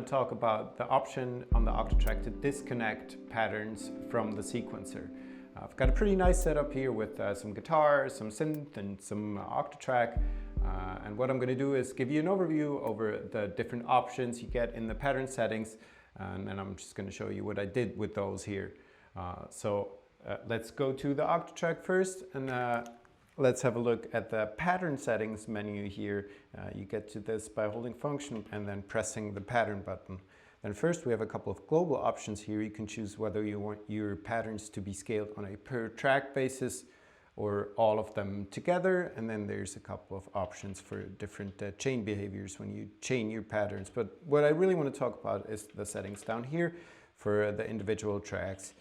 to talk about the option on the Octatrack to disconnect patterns from the sequencer. I've got a pretty nice setup here with some guitar, some synth and some Octatrack. And what I'm going to do is give you an overview over the different options you get in the pattern settings. And then I'm just going to show you what I did with those here. Let's go to the Octatrack first, and let's have a look at the pattern settings menu here. You get to this by holding function and then pressing the pattern button. Then first we have a couple of global options here. You can choose whether you want your patterns to be scaled on a per track basis or all of them together. And then there's a couple of options for different chain behaviors when you chain your patterns. But what I really want to talk about is the settings down here for the individual tracks.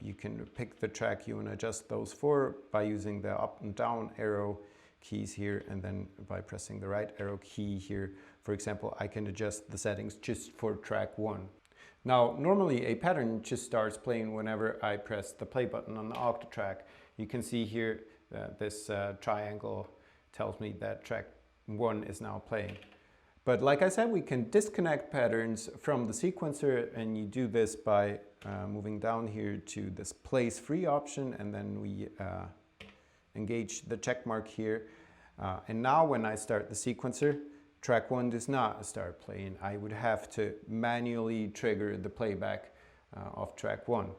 You can pick the track you want to adjust those for by using the up and down arrow keys here, and then by pressing the right arrow key here. For example, I can adjust the settings just for track 1. Now, normally a pattern just starts playing whenever I press the play button on the Octatrack. You can see here this triangle tells me that track 1 is now playing. But like I said, we can disconnect patterns from the sequencer, and you do this by moving down here to this place free option, and then we engage the check mark here. And now when I start the sequencer, track 1 does not start playing. I would have to manually trigger the playback of track 1.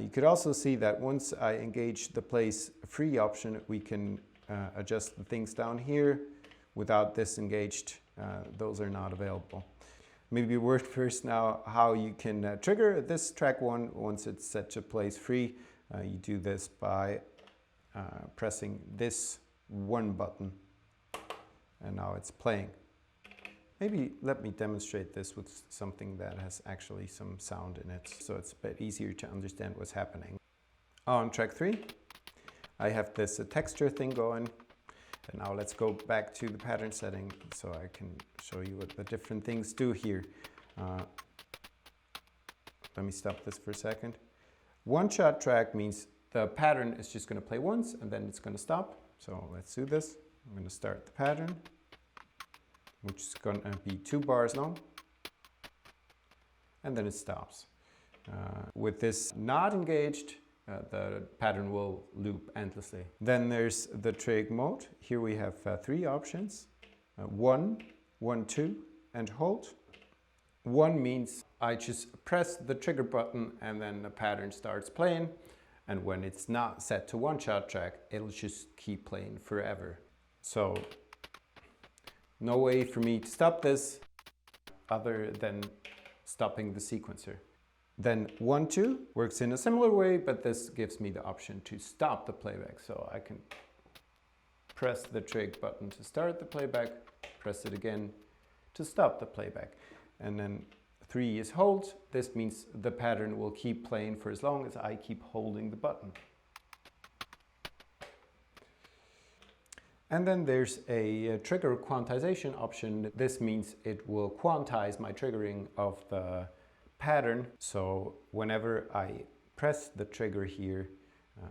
You could also see that once I engage the place free option, we can adjust the things down here. Without this engaged, those are not available. Maybe a word first now how you can trigger this track 1 once it's set to place free. You do this by pressing this 1 button, and now it's playing. Maybe let me demonstrate this with something that has actually some sound in it, so it's a bit easier to understand what's happening. On track 3, I have this texture thing going. And now let's go back to the pattern setting so I can show you what the different things do here. Let me stop this for a second. One-shot track means the pattern is just going to play once and then it's going to stop. So let's do this. I'm going to start the pattern, which is going to be 2 bars long, and then it stops. With this not engaged, the pattern will loop endlessly. Then there's the trig mode. Here we have 3 options. 1, 1, 2, and hold. 1 means I just press the trigger button and then the pattern starts playing. And when it's not set to one-shot track, it'll just keep playing forever. So no way for me to stop this other than stopping the sequencer. Then 1, 2 works in a similar way, but this gives me the option to stop the playback. So I can press the trig button to start the playback, press it again to stop the playback. And then 3 is hold. This means the pattern will keep playing for as long as I keep holding the button. And then there's a trigger quantization option. This means it will quantize my triggering of the pattern. So whenever I press the trigger here,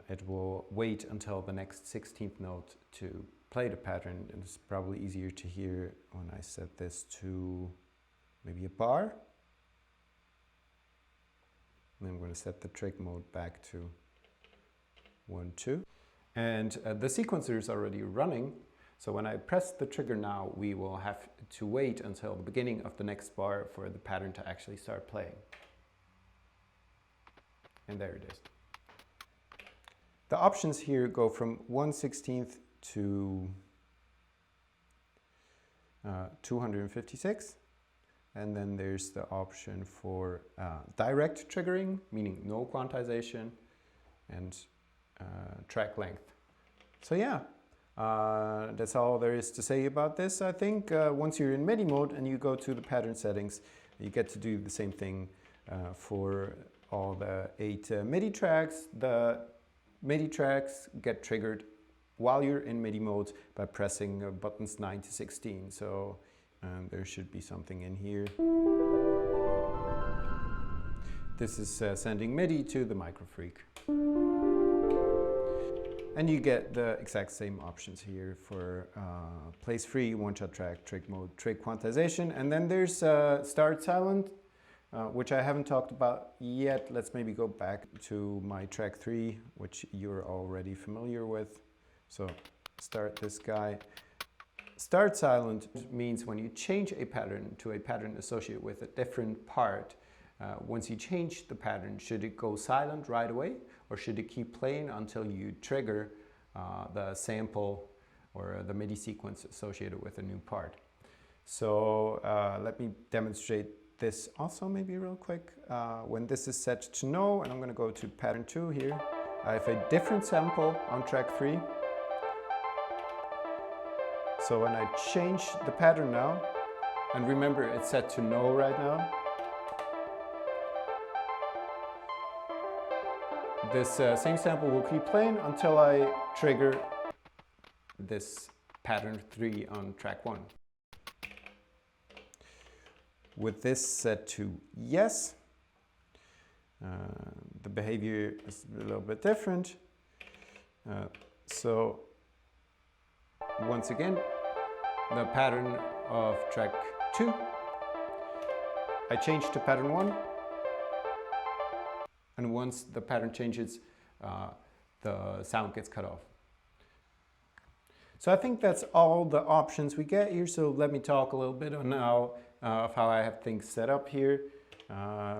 it will wait until the next 16th note to play the pattern. And it's probably easier to hear when I set this to maybe a bar. And I'm going to set the trig mode back to 1, 2. And the sequencer is already running. So when I press the trigger now, we will have to wait until the beginning of the next bar for the pattern to actually start playing. And there it is. The options here go from 1/16 to 256. And then there's the option for direct triggering, meaning no quantization, and track length. So yeah, that's all there is to say about this. I think once you're in MIDI mode and you go to the pattern settings, you get to do the same thing for all the 8 MIDI tracks. The MIDI tracks get triggered while you're in MIDI mode by pressing buttons 9 to 16. So there should be something in here. This is sending MIDI to the Microfreak. And you get the exact same options here for place free, one-shot track, trig mode, trig quantization. And then there's start silent, which I haven't talked about yet. Let's maybe go back to my track 3, which you're already familiar with. So start this guy. Start silent means when you change a pattern to a pattern associated with a different part, once you change the pattern, should it go silent right away, or should it keep playing until you trigger the sample or the MIDI sequence associated with a new part? So let me demonstrate this also maybe real quick. When this is set to no, and I'm going to go to pattern 2 here, I have a different sample on track 3. So when I change the pattern now, and remember it's set to no right now, this same sample will keep playing until I trigger this pattern 3 on track 1. With this set to yes, the behavior is a little bit different. So once again, the pattern of track 2, I change to pattern 1. And once the pattern changes, the sound gets cut off. So I think that's all the options we get here. So let me talk a little bit on now of how I have things set up here.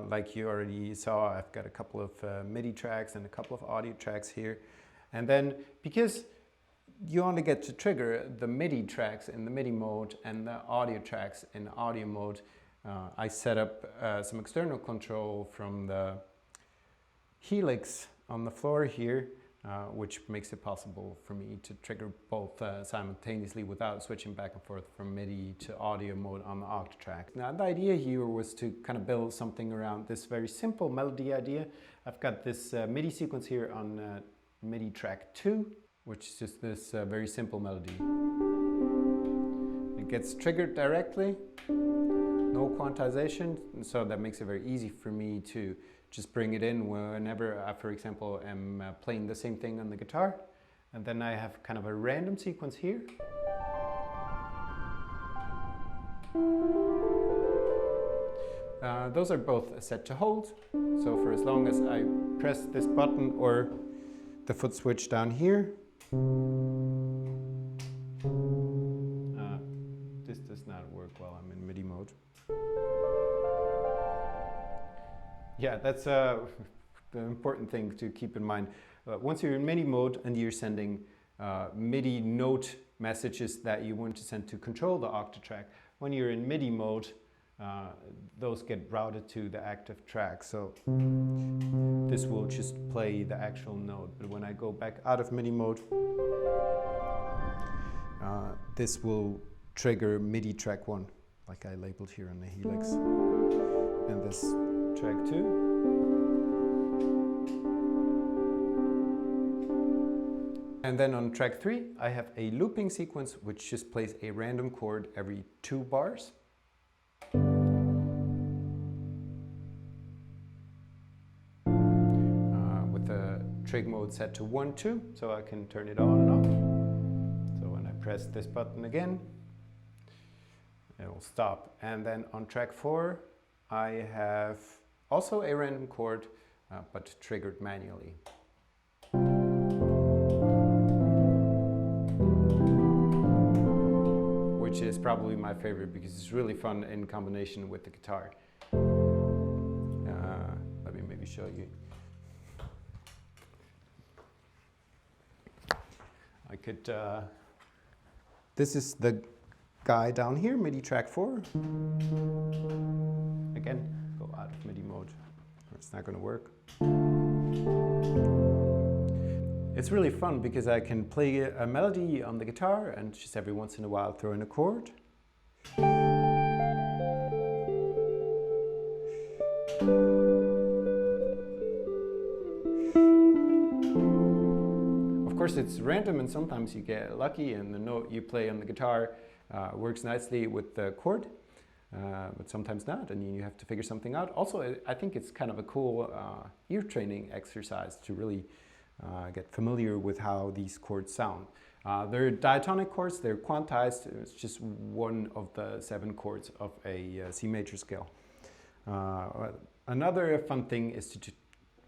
Like you already saw, I've got a couple of MIDI tracks and a couple of audio tracks here. And then because you only get to trigger the MIDI tracks in the MIDI mode and the audio tracks in audio mode, I set up some external control from the helix on the floor here, which makes it possible for me to trigger both simultaneously without switching back and forth from MIDI to audio mode on the Octatrack. Now the idea here was to kind of build something around this very simple melody idea. I've got this MIDI sequence here on MIDI track 2, which is just this very simple melody. It gets triggered directly, no quantization, and so that makes it very easy for me to just bring it in whenever I, for example, am playing the same thing on the guitar. And then I have kind of a random sequence here. Those are both set to hold. So for as long as I press this button or the foot switch down here, this does not work while I'm in MIDI mode. Yeah, that's the important thing to keep in mind. Once you're in MIDI mode and you're sending MIDI note messages that you want to send to control the Octatrack, when you're in MIDI mode, those get routed to the active track. So this will just play the actual note. But when I go back out of MIDI mode, this will trigger MIDI track 1, like I labeled here on the helix. And this track 2. And then on track 3, I have a looping sequence which just plays a random chord every 2 bars. With the trig mode set to 1, 2, so I can turn it on and off. So when I press this button again, it will stop. And then on track 4, I have also a random chord, but triggered manually. Which is probably my favorite because it's really fun in combination with the guitar. Let me maybe show you. I could, this is the guy down here, MIDI track 4. Again, go out of MIDI mode, or it's not going to work. It's really fun because I can play a melody on the guitar and just every once in a while throw in a chord. Of course it's random and sometimes you get lucky and the note you play on the guitar works nicely with the chord. But sometimes not, and you have to figure something out. Also, I think it's kind of a cool ear training exercise to really get familiar with how these chords sound. They're diatonic chords, they're quantized. It's just one of the 7 chords of a C major scale. Another fun thing is to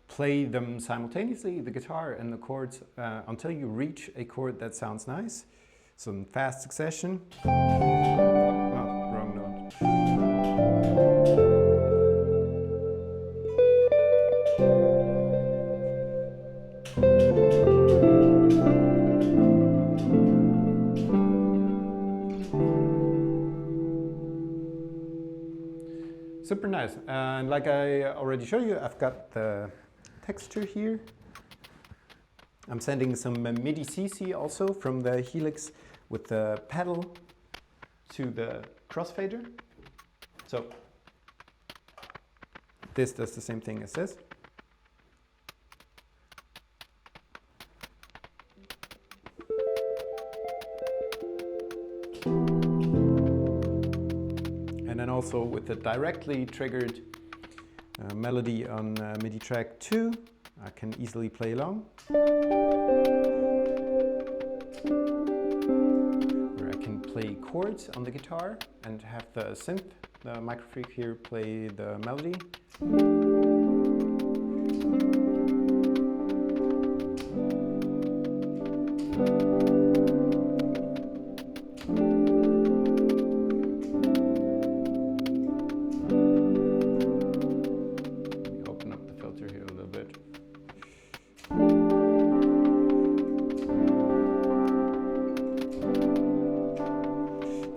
play them simultaneously, the guitar and the chords, until you reach a chord that sounds nice. So in fast succession. Oh, wrong note. Super nice. And like I already showed you, I've got the texture here. I'm sending some MIDI CC also from the Helix with the pedal to the crossfader. So this does the same thing as this. And then also with the directly triggered melody on MIDI track 2, I can easily play along. Or I can play chords on the guitar and have the synth, the microfreak here, play the melody.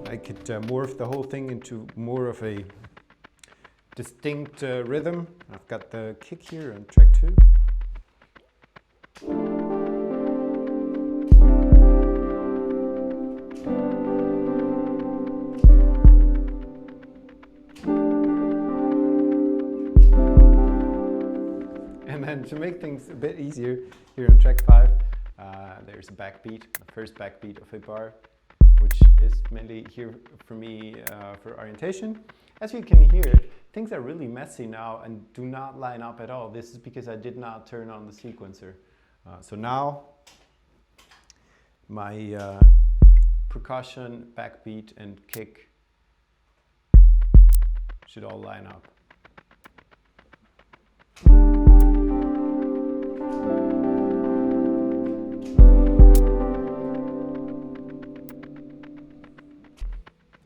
I could morph the whole thing into more of a distinct rhythm. I've got the kick here on track 2. And then to make things a bit easier, here on track 5, there's a backbeat, the first backbeat of a bar, which is mainly here for me for orientation. As you can hear, things are really messy now and do not line up at all. This is because I did not turn on the sequencer. So now my percussion, backbeat and kick should all line up.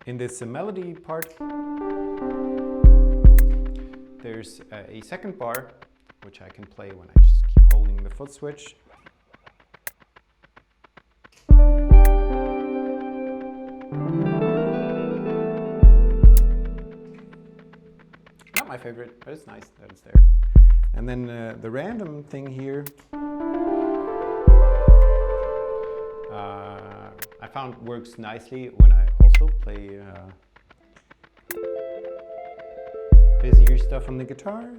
In this melody part, there's a second bar, which I can play when I just keep holding the foot switch. Not my favorite, but it's nice that it's there. And then the random thing here, I found works nicely when I also play busier stuff on the guitar.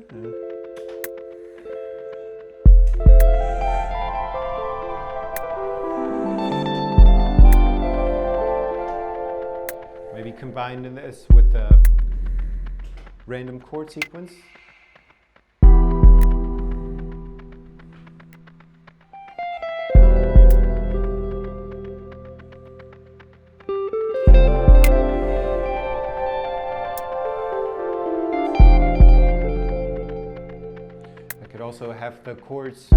Maybe combine this with a random chord sequence. Also have the chords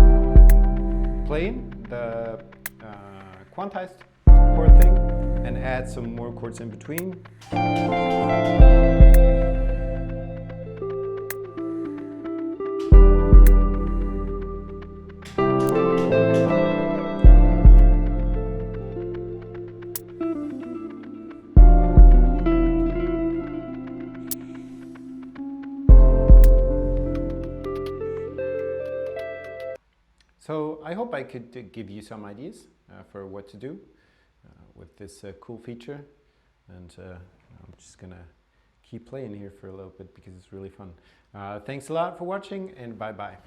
playing, the quantized chord thing, and add some more chords in between. So I hope I could give you some ideas for what to do with this cool feature, and I'm just gonna keep playing here for a little bit because it's really fun. Thanks a lot for watching, and bye bye.